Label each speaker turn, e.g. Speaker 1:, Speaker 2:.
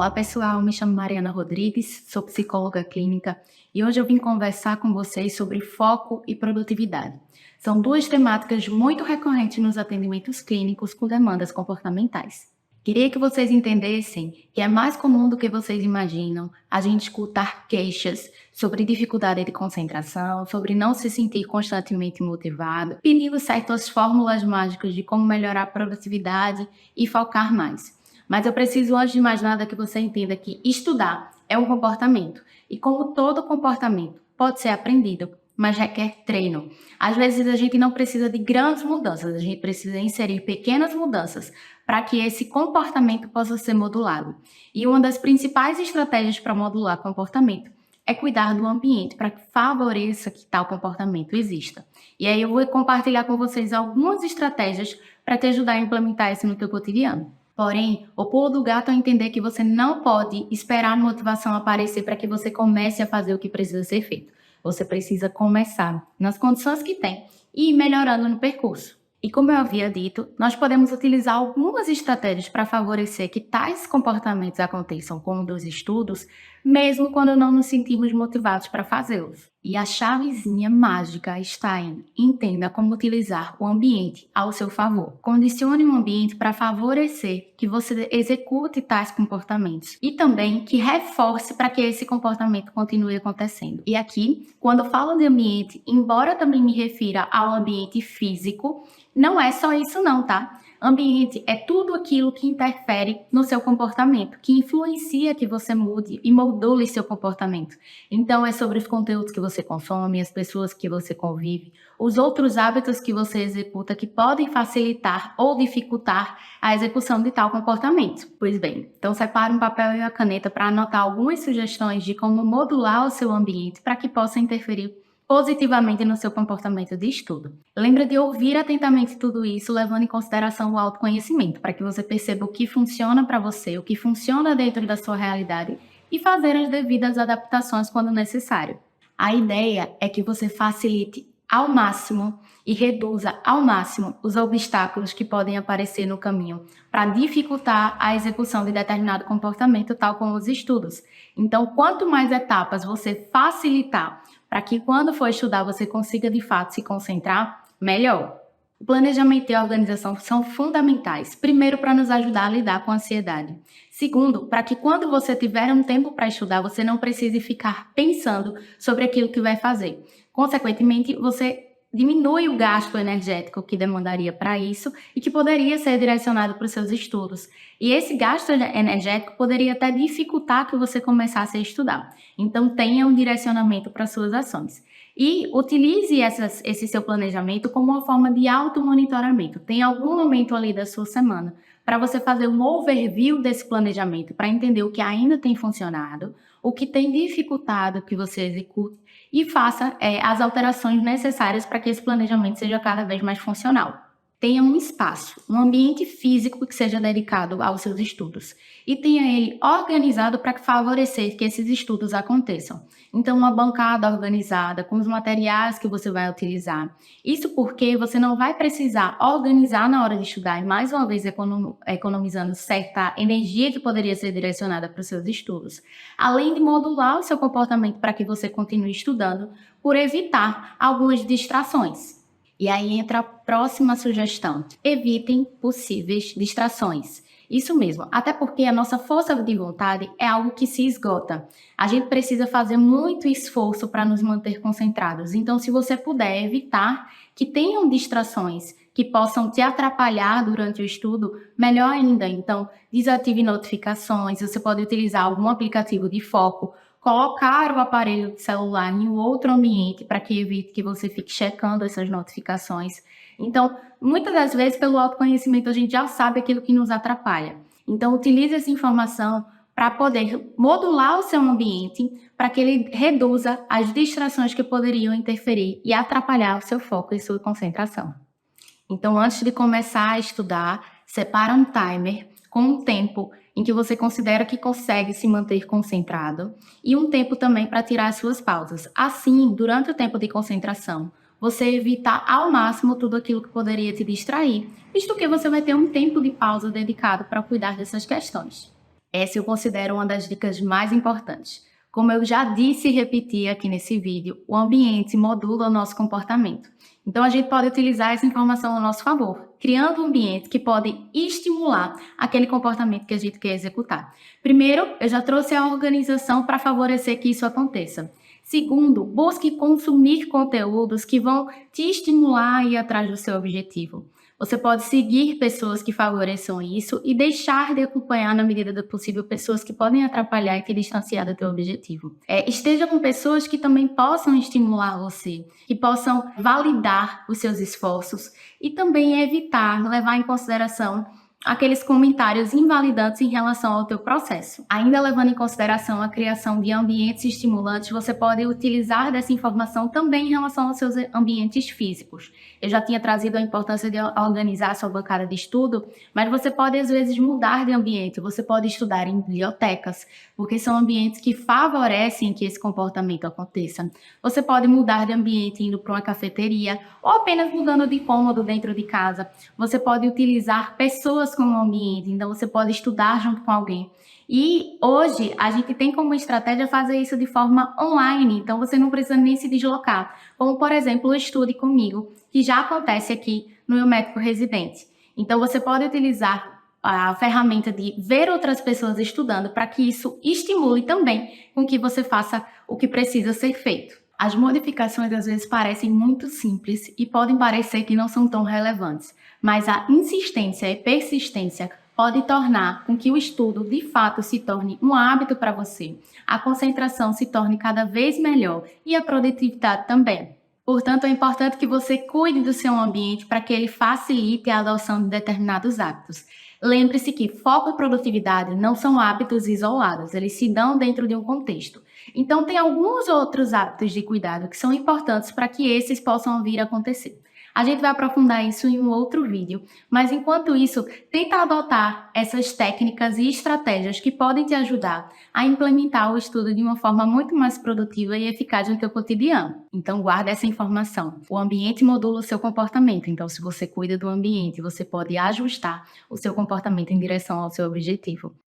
Speaker 1: Olá pessoal, me chamo Mariana Rodrigues, sou psicóloga clínica e hoje eu vim conversar com vocês sobre foco e produtividade. São duas temáticas muito recorrentes nos atendimentos clínicos com demandas comportamentais. Queria que vocês entendessem que é mais comum do que vocês imaginam a gente escutar queixas sobre dificuldade de concentração, sobre não se sentir constantemente motivado, pedindo certas fórmulas mágicas de como melhorar a produtividade e focar mais. Mas eu preciso, antes de mais nada, que você entenda que estudar é um comportamento. E como todo comportamento pode ser aprendido, mas requer treino. Às vezes a gente não precisa de grandes mudanças, a gente precisa inserir pequenas mudanças para que esse comportamento possa ser modulado. E uma das principais estratégias para modular comportamento é cuidar do ambiente para que favoreça que tal comportamento exista. E aí eu vou compartilhar com vocês algumas estratégias para te ajudar a implementar isso no teu cotidiano. Porém, o pulo do gato é entender que você não pode esperar a motivação aparecer para que você comece a fazer o que precisa ser feito. Você precisa começar nas condições que tem e ir melhorando no percurso. E como eu havia dito, nós podemos utilizar algumas estratégias para favorecer que tais comportamentos aconteçam, como dos estudos, mesmo quando não nos sentimos motivados para fazê-los. E a chavezinha mágica está em entenda como utilizar o ambiente ao seu favor. Condicione um ambiente para favorecer que você execute tais comportamentos e também que reforce para que esse comportamento continue acontecendo. E aqui, quando eu falo de ambiente, embora também me refira ao ambiente físico, não é só isso não, tá? Ambiente é tudo aquilo que interfere no seu comportamento, que influencia que você mude e module seu comportamento. Então, é sobre os conteúdos que você consome, as pessoas que você convive, os outros hábitos que você executa que podem facilitar ou dificultar a execução de tal comportamento. Pois bem, então separe um papel e uma caneta para anotar algumas sugestões de como modular o seu ambiente para que possa interferir positivamente no seu comportamento de estudo. Lembra de ouvir atentamente tudo isso, levando em consideração o autoconhecimento, para que você perceba o que funciona para você, o que funciona dentro da sua realidade e fazer as devidas adaptações quando necessário. A ideia é que você facilite ao máximo e reduza ao máximo os obstáculos que podem aparecer no caminho para dificultar a execução de determinado comportamento, tal como os estudos. Então, quanto mais etapas você facilitar para que quando for estudar você consiga de fato se concentrar, melhor. O planejamento e a organização são fundamentais. Primeiro, para nos ajudar a lidar com a ansiedade. Segundo, para que quando você tiver um tempo para estudar, você não precise ficar pensando sobre aquilo que vai fazer. Consequentemente, você diminui o gasto energético que demandaria para isso e que poderia ser direcionado para os seus estudos. E esse gasto energético poderia até dificultar que você começasse a estudar. Então, tenha um direcionamento para suas ações. E utilize esse seu planejamento como uma forma de automonitoramento. Tem algum momento ali da sua semana para você fazer um overview desse planejamento, para entender o que ainda tem funcionado, o que tem dificultado que você execute e faça as alterações necessárias para que esse planejamento seja cada vez mais funcional. Tenha um espaço, um ambiente físico que seja dedicado aos seus estudos e tenha ele organizado para favorecer que esses estudos aconteçam. Então, uma bancada organizada com os materiais que você vai utilizar. Isso porque você não vai precisar organizar na hora de estudar e, mais uma vez, economizando certa energia que poderia ser direcionada para os seus estudos. Além de modular o seu comportamento para que você continue estudando, por evitar algumas distrações. E aí entra a próxima sugestão. Evitem possíveis distrações. Isso mesmo, até porque a nossa força de vontade é algo que se esgota. A gente precisa fazer muito esforço para nos manter concentrados. Então, se você puder evitar que tenham distrações que possam te atrapalhar durante o estudo, melhor ainda. Então, desative notificações, você pode utilizar algum aplicativo de foco, colocar o aparelho celular em um outro ambiente para que evite que você fique checando essas notificações. Então, muitas das vezes, pelo autoconhecimento, a gente já sabe aquilo que nos atrapalha. Então, utilize essa informação para poder modular o seu ambiente para que ele reduza as distrações que poderiam interferir e atrapalhar o seu foco e sua concentração. Então, antes de começar a estudar, separa um timer com um tempo em que você considera que consegue se manter concentrado e um tempo também para tirar as suas pausas. Assim, durante o tempo de concentração, você evita ao máximo tudo aquilo que poderia te distrair, visto que você vai ter um tempo de pausa dedicado para cuidar dessas questões. Essa eu considero uma das dicas mais importantes. Como eu já disse e repeti aqui nesse vídeo, o ambiente modula o nosso comportamento. Então, a gente pode utilizar essa informação a nosso favor, criando um ambiente que pode estimular aquele comportamento que a gente quer executar. Primeiro, eu já trouxe a organização para favorecer que isso aconteça. Segundo, busque consumir conteúdos que vão te estimular a ir atrás do seu objetivo. Você pode seguir pessoas que favoreçam isso e deixar de acompanhar, na medida do possível, pessoas que podem atrapalhar e te distanciar do teu objetivo. Esteja com pessoas que também possam estimular você, que possam validar os seus esforços e também evitar levar em consideração aqueles comentários invalidantes em relação ao teu processo. Ainda levando em consideração a criação de ambientes estimulantes, você pode utilizar dessa informação também em relação aos seus ambientes físicos. Eu já tinha trazido a importância de organizar a sua bancada de estudo, mas você pode às vezes mudar de ambiente, você pode estudar em bibliotecas, porque são ambientes que favorecem que esse comportamento aconteça. Você pode mudar de ambiente indo para uma cafeteria ou apenas mudando de cômodo dentro de casa. Você pode utilizar pessoas como ambiente, então você pode estudar junto com alguém. E hoje a gente tem como estratégia fazer isso de forma online, então você não precisa nem se deslocar. Como, por exemplo, o Estude Comigo, que já acontece aqui no meu médico residente. Então você pode utilizar a ferramenta de ver outras pessoas estudando para que isso estimule também com que você faça o que precisa ser feito. As modificações às vezes parecem muito simples e podem parecer que não são tão relevantes, mas a insistência e persistência pode tornar com que o estudo de fato se torne um hábito para você, a concentração se torne cada vez melhor e a produtividade também. Portanto, é importante que você cuide do seu ambiente para que ele facilite a adoção de determinados hábitos. Lembre-se que foco e produtividade não são hábitos isolados, eles se dão dentro de um contexto. Então, tem alguns outros hábitos de cuidado que são importantes para que esses possam vir a acontecer. A gente vai aprofundar isso em um outro vídeo, mas enquanto isso, tenta adotar essas técnicas e estratégias que podem te ajudar a implementar o estudo de uma forma muito mais produtiva e eficaz no teu cotidiano. Então, guarda essa informação. O ambiente modula o seu comportamento, então se você cuida do ambiente, você pode ajustar o seu comportamento em direção ao seu objetivo.